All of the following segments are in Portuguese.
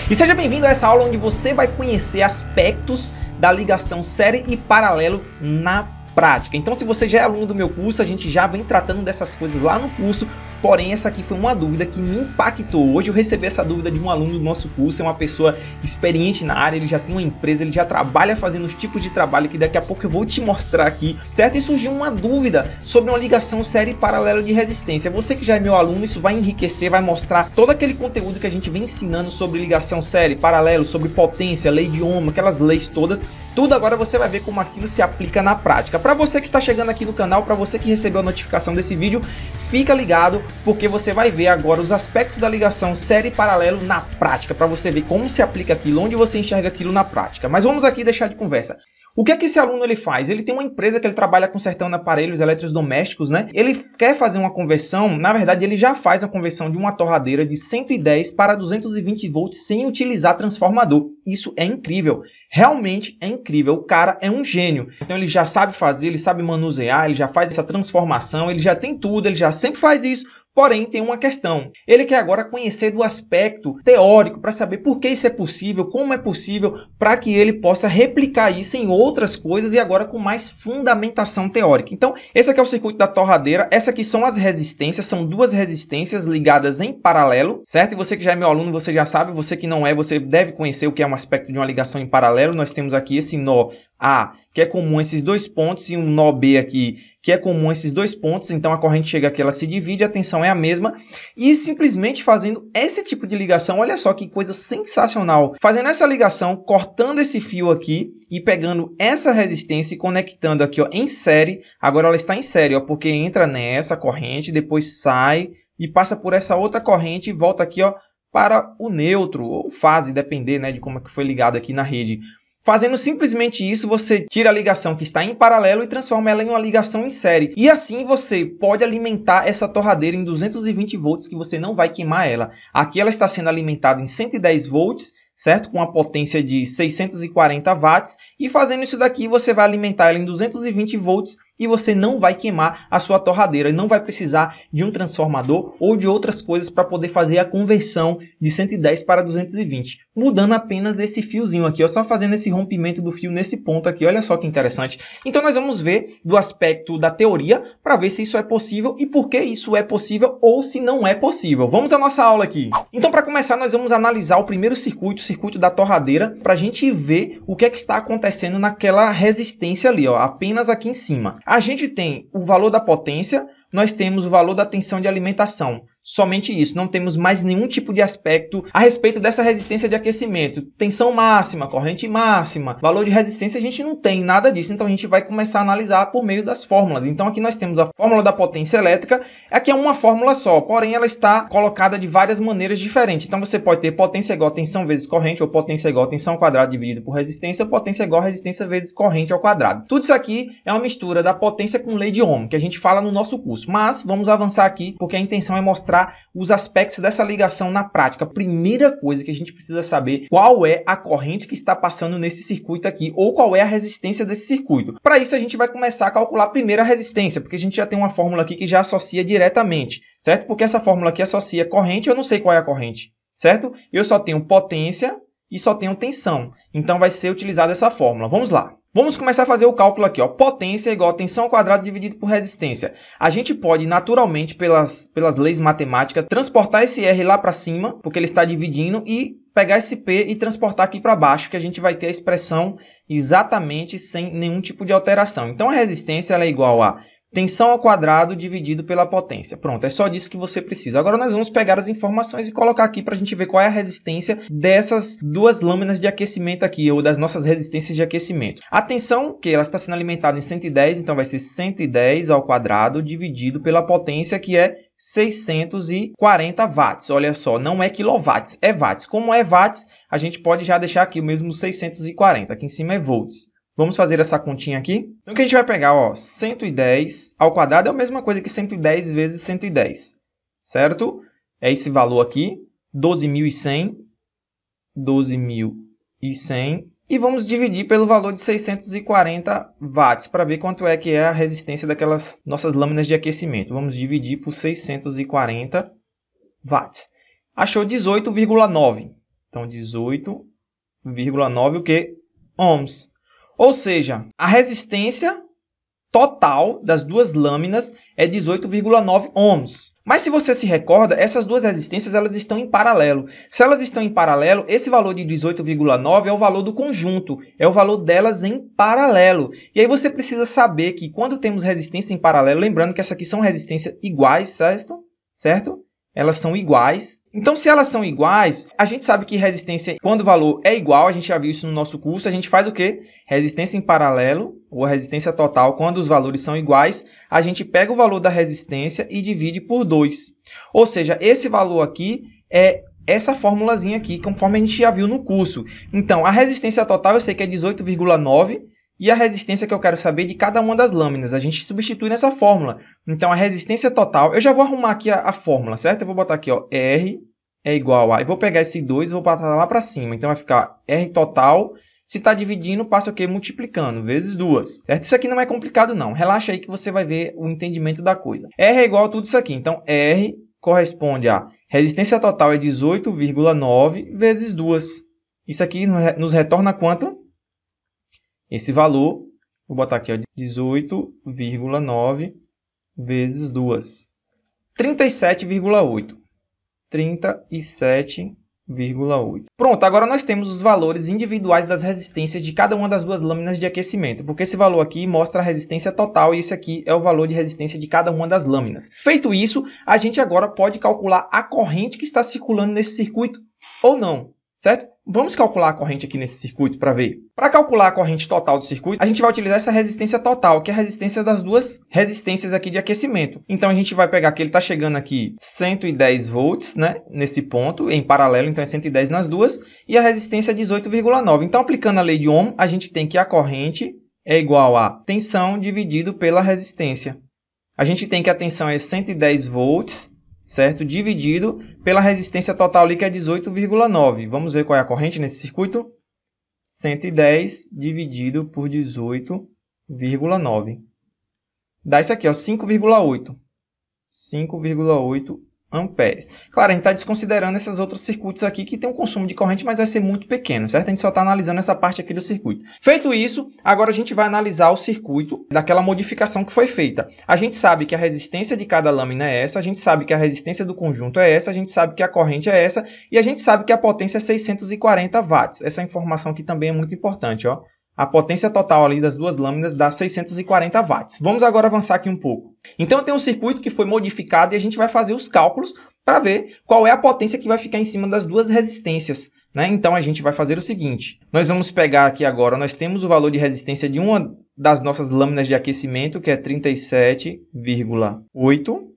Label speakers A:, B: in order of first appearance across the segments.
A: E seja bem-vindo a essa aula onde você vai conhecer aspectos da ligação série e paralelo na prática. Então, se você já é aluno do meu curso, a gente já vem tratando dessas coisas lá no curso, porém essa aqui foi uma dúvida que me impactou. Hoje eu recebi essa dúvida de um aluno do nosso curso, é uma pessoa experiente na área, ele já tem uma empresa, ele já trabalha fazendo os tipos de trabalho que daqui a pouco eu vou te mostrar aqui, certo? E surgiu uma dúvida sobre uma ligação série e paralelo de resistência. Você que já é meu aluno, isso vai enriquecer, vai mostrar todo aquele conteúdo que a gente vem ensinando sobre ligação série, paralelo, sobre potência, lei de Ohm, aquelas leis todas. Tudo agora você vai ver como aquilo se aplica na prática. Para você que está chegando aqui no canal, para você que recebeu a notificação desse vídeo, fica ligado porque você vai ver agora os aspectos da ligação série e paralelo na prática, para você ver como se aplica aquilo, onde você enxerga aquilo na prática. Mas vamos aqui deixar de conversa. O que é que esse aluno ele faz? Ele tem uma empresa que ele trabalha consertando aparelhos eletrodomésticos, né? Ele quer fazer uma conversão, na verdade ele já faz a conversão de uma torradeira de 110 para 220 volts sem utilizar transformador. Isso é incrível, realmente é incrível, o cara é um gênio. Então ele já sabe fazer, ele sabe manusear, ele já faz essa transformação, ele já tem tudo, ele já sempre faz isso. Porém, tem uma questão. Ele quer agora conhecer do aspecto teórico para saber por que isso é possível, como é possível, para que ele possa replicar isso em outras coisas e agora com mais fundamentação teórica. Então, esse aqui é o circuito da torradeira. Essa aqui são as resistências, são duas resistências ligadas em paralelo, certo? E você que já é meu aluno, você já sabe. Você que não é, você deve conhecer o que é um aspecto de uma ligação em paralelo. Nós temos aqui esse nó A, que é comum a esses dois pontos, e um nó B aqui, que é comum a esses dois pontos. Então a corrente chega aqui, ela se divide, a tensão é a mesma. E simplesmente fazendo esse tipo de ligação, olha só que coisa sensacional. Fazendo essa ligação, cortando esse fio aqui e pegando essa resistência e conectando aqui, ó, em série. Agora ela está em série, ó, porque entra nessa corrente, depois sai e passa por essa outra corrente e volta aqui, ó, para o neutro, ou fase, depender, né, de como é que foi ligado aqui na rede. Fazendo simplesmente isso, você tira a ligação que está em paralelo e transforma ela em uma ligação em série. E assim você pode alimentar essa torradeira em 220 volts que você não vai queimar ela. Aqui ela está sendo alimentada em 110 volts, certo? Com a potência de 640 watts. E fazendo isso daqui, você vai alimentar ela em 220 volts e você não vai queimar a sua torradeira. Não vai precisar de um transformador ou de outras coisas para poder fazer a conversão de 110 para 220. Mudando apenas esse fiozinho aqui, ó, só fazendo esse rompimento do fio nesse ponto aqui. Olha só que interessante. Então nós vamos ver do aspecto da teoria para ver se isso é possível e por que isso é possível ou se não é possível. Vamos à nossa aula aqui. Então, para começar, nós vamos analisar o primeiro circuito, o circuito da torradeira, para a gente ver o que é que está acontecendo naquela resistência ali, ó, apenas aqui em cima. A gente tem o valor da potência, nós temos o valor da tensão de alimentação. Somente isso, não temos mais nenhum tipo de aspecto a respeito dessa resistência de aquecimento. Tensão máxima, corrente máxima, valor de resistência, a gente não tem nada disso, então a gente vai começar a analisar por meio das fórmulas. Então aqui nós temos a fórmula da potência elétrica, aqui é uma fórmula só, porém ela está colocada de várias maneiras diferentes. Então você pode ter potência igual a tensão vezes corrente, ou potência igual a tensão ao quadrado dividido por resistência, ou potência igual a resistência vezes corrente ao quadrado. Tudo isso aqui é uma mistura da potência com lei de Ohm, que a gente fala no nosso curso. Mas vamos avançar aqui, porque a intenção é mostrar os aspectos dessa ligação na prática. A primeira coisa que a gente precisa saber qual é a corrente que está passando nesse circuito aqui, ou qual é a resistência desse circuito. Para isso a gente vai começar a calcular primeiro a resistência, porque a gente já tem uma fórmula aqui que já associa diretamente, certo? Porque essa fórmula aqui associa corrente, eu não sei qual é a corrente, certo? Eu só tenho potência e só tenho tensão. Então vai ser utilizada essa fórmula. Vamos lá. Vamos começar a fazer o cálculo aqui, ó. Potência igual a tensão ao quadrado dividido por resistência. A gente pode, naturalmente, pelas leis matemáticas, transportar esse R lá para cima, porque ele está dividindo, e pegar esse P e transportar aqui para baixo, que a gente vai ter a expressão exatamente sem nenhum tipo de alteração. Então, a resistência ela é igual a tensão ao quadrado dividido pela potência. Pronto, é só disso que você precisa. Agora nós vamos pegar as informações e colocar aqui para a gente ver qual é a resistência dessas duas lâminas de aquecimento aqui, ou das nossas resistências de aquecimento. A tensão, que ela está sendo alimentada em 110, então vai ser 110 ao quadrado dividido pela potência, que é 640 watts. Olha só, não é quilowatts, é watts. Como é watts, a gente pode já deixar aqui o mesmo 640. Aqui em cima é volts. Vamos fazer essa continha aqui. Então, o que a gente vai pegar, ó, 110 ao quadrado é a mesma coisa que 110 vezes 110, certo? É esse valor aqui, 12.100, 12.100. E vamos dividir pelo valor de 640 watts para ver quanto é que é a resistência daquelas nossas lâminas de aquecimento. Vamos dividir por 640 watts. Achou 18,9. Então, 18,9 o quê? Ohms. Ou seja, a resistência total das duas lâminas é 18,9 ohms. Mas se você se recorda, essas duas resistências elas estão em paralelo. Se elas estão em paralelo, esse valor de 18,9 é o valor do conjunto, é o valor delas em paralelo. E aí você precisa saber que quando temos resistência em paralelo, lembrando que essas aqui são resistências iguais, certo? Elas são iguais. Então, se elas são iguais, a gente sabe que resistência, quando o valor é igual, a gente já viu isso no nosso curso, a gente faz o quê? Resistência em paralelo, ou resistência total, quando os valores são iguais, a gente pega o valor da resistência e divide por 2. Ou seja, esse valor aqui é essa formulazinha aqui, conforme a gente já viu no curso. Então, a resistência total eu sei que é 18,9, e a resistência que eu quero saber de cada uma das lâminas, a gente substitui nessa fórmula. Então, a resistência total, eu já vou arrumar aqui a fórmula, certo? Eu vou botar aqui, ó, R é igual a... Eu vou pegar esse 2 e vou botar lá para cima. Então, vai ficar R total. Se está dividindo, passa o quê? Multiplicando, vezes 2, certo? Isso aqui não é complicado, não. Relaxa aí que você vai ver o entendimento da coisa. R é igual a tudo isso aqui. Então, R corresponde a... Resistência total é 18,9 vezes 2. Isso aqui nos retorna quanto? Esse valor, vou botar aqui, 18,9 vezes 2. 37,8. 37,8. Pronto, agora nós temos os valores individuais das resistências de cada uma das duas lâminas de aquecimento, porque esse valor aqui mostra a resistência total e esse aqui é o valor de resistência de cada uma das lâminas. Feito isso, a gente agora pode calcular a corrente que está circulando nesse circuito ou não. Certo? Vamos calcular a corrente aqui nesse circuito para ver. Para calcular a corrente total do circuito, a gente vai utilizar essa resistência total, que é a resistência das duas resistências aqui de aquecimento. Então, a gente vai pegar que ele está chegando aqui 110 volts, né? Nesse ponto, em paralelo, então é 110 nas duas, e a resistência é 18,9. Então, aplicando a lei de Ohm, a gente tem que a corrente é igual a tensão dividido pela resistência. A gente tem que a tensão é 110 volts, certo? Dividido pela resistência total ali, que é 18,9. Vamos ver qual é a corrente nesse circuito? 110 dividido por 18,9. Dá isso aqui, ó, 5,8. 5,8 amperes. Claro, a gente está desconsiderando esses outros circuitos aqui que tem um consumo de corrente, mas vai ser muito pequeno, certo? A gente só está analisando essa parte aqui do circuito. Feito isso, agora a gente vai analisar o circuito daquela modificação que foi feita. A gente sabe que a resistência de cada lâmina é essa, a gente sabe que a resistência do conjunto é essa, a gente sabe que a corrente é essa e a gente sabe que a potência é 640 watts. Essa informação aqui também é muito importante, ó. A potência total ali das duas lâminas dá 640 watts. Vamos agora avançar aqui um pouco. Então, eu tenho um circuito que foi modificado e a gente vai fazer os cálculos para ver qual é a potência que vai ficar em cima das duas resistências, né? Então, a gente vai fazer o seguinte. Nós vamos pegar aqui agora, nós temos o valor de resistência de uma das nossas lâminas de aquecimento, que é 37,8.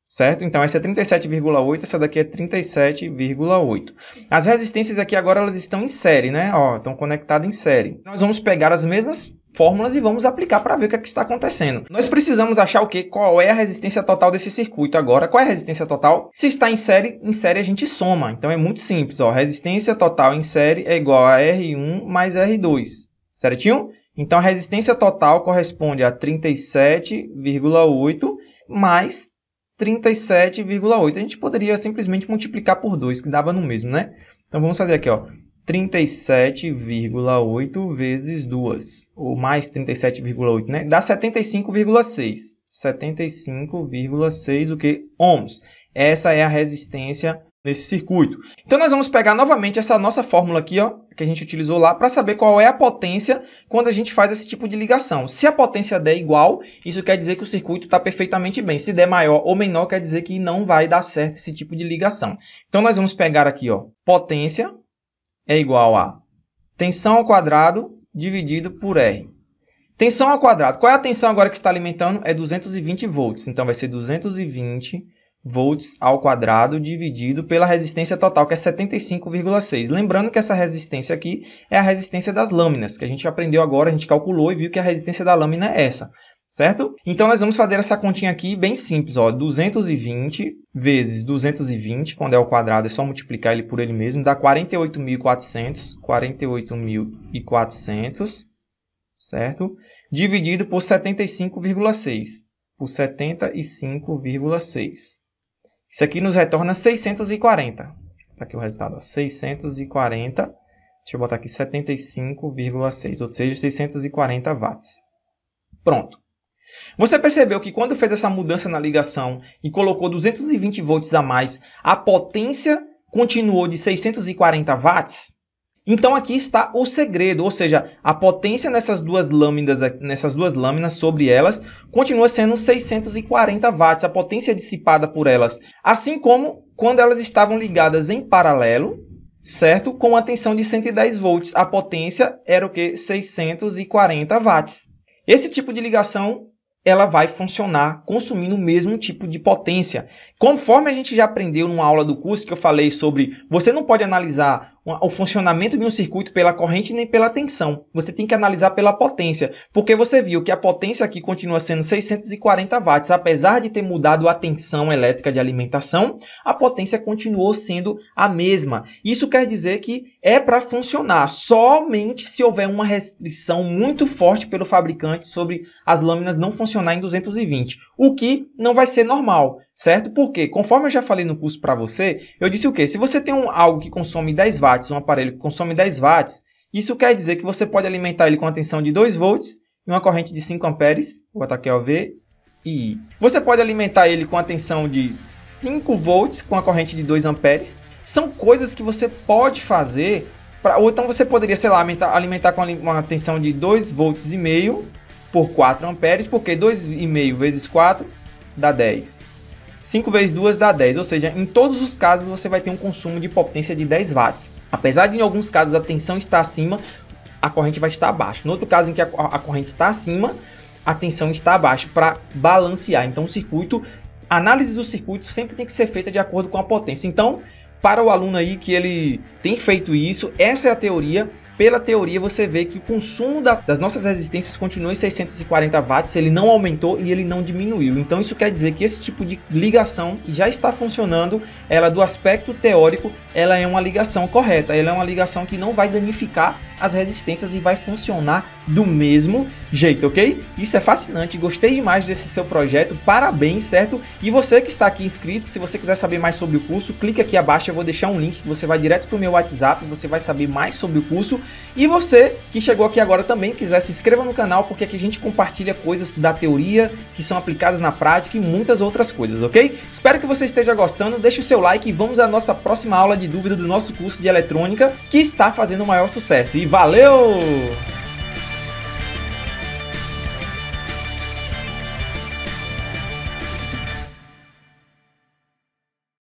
A: Certo? Então, essa é 37,8, essa daqui é 37,8. As resistências aqui agora elas estão em série, né? Ó, estão conectadas em série. Nós vamos pegar as mesmas fórmulas e vamos aplicar para ver o que é que está acontecendo. Nós precisamos achar o quê? Qual é a resistência total desse circuito agora. Qual é a resistência total? Se está em série a gente soma. Então, é muito simples. Ó. Resistência total em série é igual a R1 mais R2. Certinho? Então, a resistência total corresponde a 37,8 mais 37,8. A gente poderia simplesmente multiplicar por 2, que dava no mesmo, né? Então, vamos fazer aqui, ó. 37,8 vezes 2, ou mais 37,8, né? Dá 75,6. 75,6 o que? Ohms. Essa é a resistência nesse circuito. Então, nós vamos pegar novamente essa nossa fórmula aqui, ó, que a gente utilizou lá, para saber qual é a potência quando a gente faz esse tipo de ligação. Se a potência der igual, isso quer dizer que o circuito está perfeitamente bem. Se der maior ou menor, quer dizer que não vai dar certo esse tipo de ligação. Então, nós vamos pegar aqui, ó, potência é igual a tensão ao quadrado dividido por R. Tensão ao quadrado. Qual é a tensão agora que está alimentando? É 220 volts. Então, vai ser 220 volts ao quadrado dividido pela resistência total, que é 75,6. Lembrando que essa resistência aqui é a resistência das lâminas, que a gente aprendeu agora, a gente calculou e viu que a resistência da lâmina é essa, certo? Então, nós vamos fazer essa continha aqui bem simples, ó, 220 vezes 220, quando é ao quadrado é só multiplicar ele por ele mesmo, dá 48.400, 48.400, certo? Dividido por 75,6, por 75,6. Isso aqui nos retorna 640. Tá aqui o resultado, ó, 640, deixa eu botar aqui 75,6, ou seja, 640 watts. Pronto. Você percebeu que quando fez essa mudança na ligação e colocou 220 volts a mais, a potência continuou de 640 watts? Então aqui está o segredo, ou seja, a potência nessas duas lâminas sobre elas continua sendo 640 watts, a potência dissipada por elas. Assim como quando elas estavam ligadas em paralelo, certo? Com a tensão de 110 volts, a potência era o quê? 640 watts. Esse tipo de ligação ela vai funcionar consumindo o mesmo tipo de potência. Conforme a gente já aprendeu numa aula do curso que eu falei sobre você não pode analisar o funcionamento de um circuito pela corrente nem pela tensão. Você tem que analisar pela potência, porque você viu que a potência aqui continua sendo 640 watts. Apesar de ter mudado a tensão elétrica de alimentação, a potência continuou sendo a mesma. Isso quer dizer que é para funcionar somente se houver uma restrição muito forte pelo fabricante sobre as lâminas não funcionar em 220, o que não vai ser normal, certo? Porque, conforme eu já falei no curso para você, eu disse o quê? Se você tem algo que consome 10 watts, um aparelho que consome 10 watts, isso quer dizer que você pode alimentar ele com a tensão de 2 volts e uma corrente de 5 amperes, vou botar aqui, ó, V e I. Você pode alimentar ele com a tensão de 5 volts com a corrente de 2 amperes. São coisas que você pode fazer, ou então você poderia, sei lá, alimentar com uma tensão de 2 volts e meio por 4 amperes, porque 2,5 vezes 4 dá 10. 5 vezes 2 dá 10, ou seja, em todos os casos você vai ter um consumo de potência de 10 watts. Apesar de em alguns casos a tensão estar acima, a corrente vai estar abaixo. No outro caso em que a corrente está acima, a tensão está abaixo para balancear. Então o circuito, a análise do circuito sempre tem que ser feita de acordo com a potência. Então, para o aluno aí que ele tem feito isso, essa é a teoria. Pela teoria você vê que o consumo das nossas resistências continua em 640 watts, ele não aumentou e ele não diminuiu. Então isso quer dizer que esse tipo de ligação que já está funcionando, ela do aspecto teórico, ela é uma ligação correta, ela é uma ligação que não vai danificar as resistências e vai funcionar do mesmo jeito, ok? Isso é fascinante, gostei demais desse seu projeto, parabéns, certo? E você que está aqui inscrito, se você quiser saber mais sobre o curso, clique aqui abaixo, eu vou deixar um link que você vai direto para o meu WhatsApp, você vai saber mais sobre o curso. E você que chegou aqui agora também, quiser se inscreva no canal, porque aqui a gente compartilha coisas da teoria que são aplicadas na prática e muitas outras coisas, ok? Espero que você esteja gostando, deixe o seu like e vamos à nossa próxima aula de dúvida do nosso curso de eletrônica, que está fazendo o maior sucesso. E valeu!